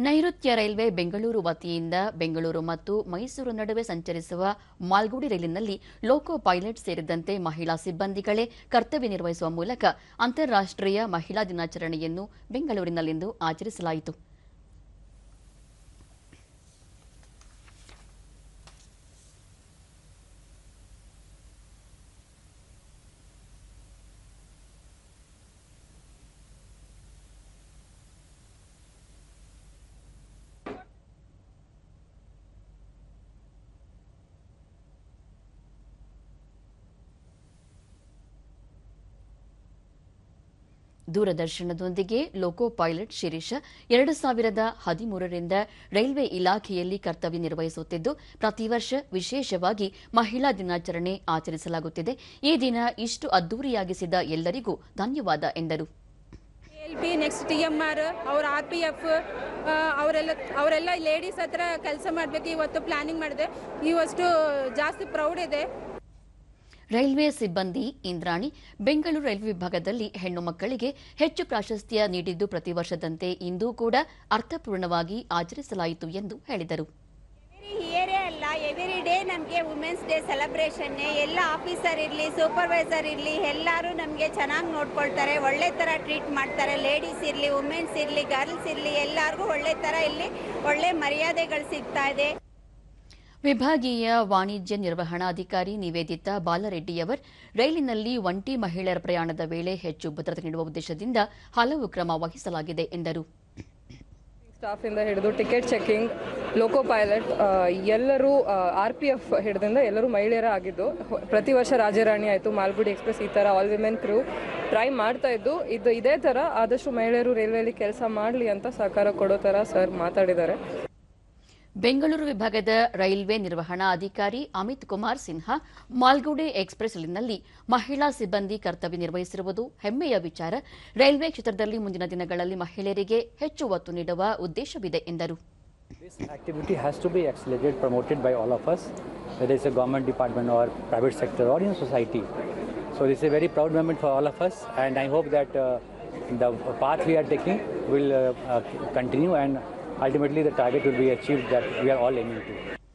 ನೈಋತ್ಯ ರೈಲ್ವೆ ಬೆಂಗಳೂರು ವತಿಯಿಂದ ಬೆಂಗಳೂರು ಮತ್ತು ಮೈಸೂರು ನಡುವೆ ಸಂಚರಿಸುವ ಮಾಲ್ಗುಡಿ ರೈಲಿನಲ್ಲಿ ಲೋಕೋ ಪೈಲಟ್ ಸೇರಿದಂತೆ ಮಹಿಳಾ ಸಿಬ್ಬಂದಿಗಳೇ ಕರ್ತವ್ಯ ನಿರ್ವಹಿಸುವ ಮೂಲಕ ಅಂತಾರಾಷ್ಟ್ರೀಯ ಮಹಿಳಾ ದಿನಾಚರಣೆಯನ್ನು ಬೆಂಗಳೂರಿನಲ್ಲಿಂದು ಆಚರಿಸಲಾಯಿತು. ದೂರದರ್ಶನದೊಂದಿಗೆ ಲೋಕೋ ಪೈಲಟ್ ಶಿರೀಷ 2013ರಿಂದ ರೈಲ್ವೆ ಇಲಾಖೆಯಲ್ಲಿ ಕರ್ತವ್ಯ ನಿರ್ವಹಿಸುತ್ತಿದ್ದು, ಪ್ರತಿ ವರ್ಷ ವಿಶೇಷವಾಗಿ ಮಹಿಳಾ ದಿನಾಚರಣೆ ಆಚರಿಸಲಾಗುತ್ತಿದೆ. ಈ ದಿನ ಇಷ್ಟು ಅದ್ದೂರಿಯಾಗಿಸಿದ ಎಲ್ಲರಿಗೂ ಧನ್ಯವಾದ ಎಂದರು. ನೆಕ್ಸ್ಟ್ TMR ಅವ್ರ RPF ಅವರೆಲ್ಲ ಲೇಡೀಸ್ ಹತ್ರ ಕೆಲಸ ಮಾಡಬೇಕು. ಇವತ್ತು ಪ್ಲಾನಿಂಗ್ ಮಾಡಿದೆ. ಇವಷ್ಟು ಜಾಸ್ತಿ ಪ್ರೌಡ್ ಇದೆ. ರೈಲ್ವೆ ಸಿಬ್ಬಂದಿ ಇಂದ್ರಾಣಿ ಬೆಂಗಳೂರು ರೈಲ್ವೆ ವಿಭಾಗದಲ್ಲಿ ಹೆಣ್ಣು ಮಕ್ಕಳಿಗೆ ಹೆಚ್ಚು ಪ್ರಾಶಸ್ತ್ಯ ನೀಡಿದ್ದು, ಪ್ರತಿ ವರ್ಷದಂತೆ ಇಂದೂ ಕೂಡ ಅರ್ಥಪೂರ್ಣವಾಗಿ ಆಚರಿಸಲಾಯಿತು ಎಂದು ಹೇಳಿದರು. ಎವ್ರಿ ಡೇ ನಮಗೆ ವುಮೆನ್ಸ್ ಡೇ ಸೆಲೆಬ್ರೇಷನ್. ಎಲ್ಲ ಆಫೀಸರ್ ಇರಲಿ, ಸೂಪರ್ವೈಸರ್ ಇರಲಿ, ಎಲ್ಲರೂ ನಮಗೆ ಚೆನ್ನಾಗಿ ನೋಡ್ಕೊಳ್ತಾರೆ, ಒಳ್ಳೆ ಥರ ಟ್ರೀಟ್ ಮಾಡ್ತಾರೆ. ಲೇಡೀಸ್ ಇರಲಿ, ವುಮೆನ್ಸ್ ಇರಲಿ, ಗರ್ಲ್ಸ್ ಇರಲಿ, ಎಲ್ಲರಿಗೂ ಒಳ್ಳೆ ಥರ ಇಲ್ಲಿ ಒಳ್ಳೆ ಮರ್ಯಾದೆಗಳು ಸಿಗ್ತಾ ಇದೆ. ವಿಭಾಗೀಯ ವಾಣಿಜ್ಯ ನಿರ್ವಹಣಾಧಿಕಾರಿ ನಿವೇದಿತಾ ಬಾಲರೆಡ್ಡಿಯವರ್ ರೈಲಿನಲ್ಲಿ ಒಂಟಿ ಮಹಿಳೆಯರ ಪ್ರಯಾಣದ ವೇಳೆ ಹೆಚ್ಚು ಭದ್ರತೆ ನೀಡುವ ಉದ್ದೇಶದಿಂದ ಹಲವು ಕ್ರಮ ವಹಿಸಲಾಗಿದೆ ಎಂದರು. ಸ್ಟಾಫ್ ಇಂದ ಹಿಡಿದು ಟಿಕೆಟ್ ಚೆಕಿಂಗ್, ಲೋಕೋ ಪೈಲಟ್ ಎಲ್ಲರೂ RPF ಹಿಡಿದಿಂದ ಎಲ್ಲರೂ ಮಹಿಳೆಯರ ಆಗಿದ್ದು, ಪ್ರತಿ ವರ್ಷ ರಾಜರಾಣಿ ಆಯಿತು, ಮಾಲ್ಗುಡಿ ಎಕ್ಸ್ಪ್ರೆಸ್, ಈ ಥರ ಆಲ್ ವಿಮೆನ್ ಕ್ರೂ ಟ್ರೈ ಮಾಡ್ತಾ ಇದ್ದು. ಇದೇ ಥರ ಆದಷ್ಟು ಮಹಿಳೆಯರು ರೈಲ್ವೆಯಲ್ಲಿ ಕೆಲಸ ಮಾಡಲಿ ಅಂತ ಸಹಕಾರ ಕೊಡೋ ಥರ ಸರ್ ಮಾತಾಡಿದ್ದಾರೆ. ಬೆಂಗಳೂರು ವಿಭಾಗದ ರೈಲ್ವೆ ನಿರ್ವಹಣಾ ಅಧಿಕಾರಿ ಅಮಿತ್ ಕುಮಾರ್ ಸಿನ್ಹಾ ಮಾಲ್ಗುಡಿ ಎಕ್ಸ್ಪ್ರೆಸ್ನಲ್ಲಿ ಮಹಿಳಾ ಸಿಬ್ಬಂದಿ ಕರ್ತವ್ಯ ನಿರ್ವಹಿಸಿರುವುದು ಹೆಮ್ಮೆಯ ವಿಚಾರ. ರೈಲ್ವೆ ಕ್ಷೇತ್ರದಲ್ಲಿ ಮುಂದಿನ ದಿನಗಳಲ್ಲಿ ಮಹಿಳೆಯರಿಗೆ ಹೆಚ್ಚು ಒತ್ತು ನೀಡುವ ಉದ್ದೇಶವಿದೆ ಎಂದರು. This activity has to be accelerated, promoted by all of us, whether it's a government department or private sector or in society. So this is a very proud moment for all of us, and I hope that the path we are taking will continue, and ultimately the target will be achieved that we are all aiming to.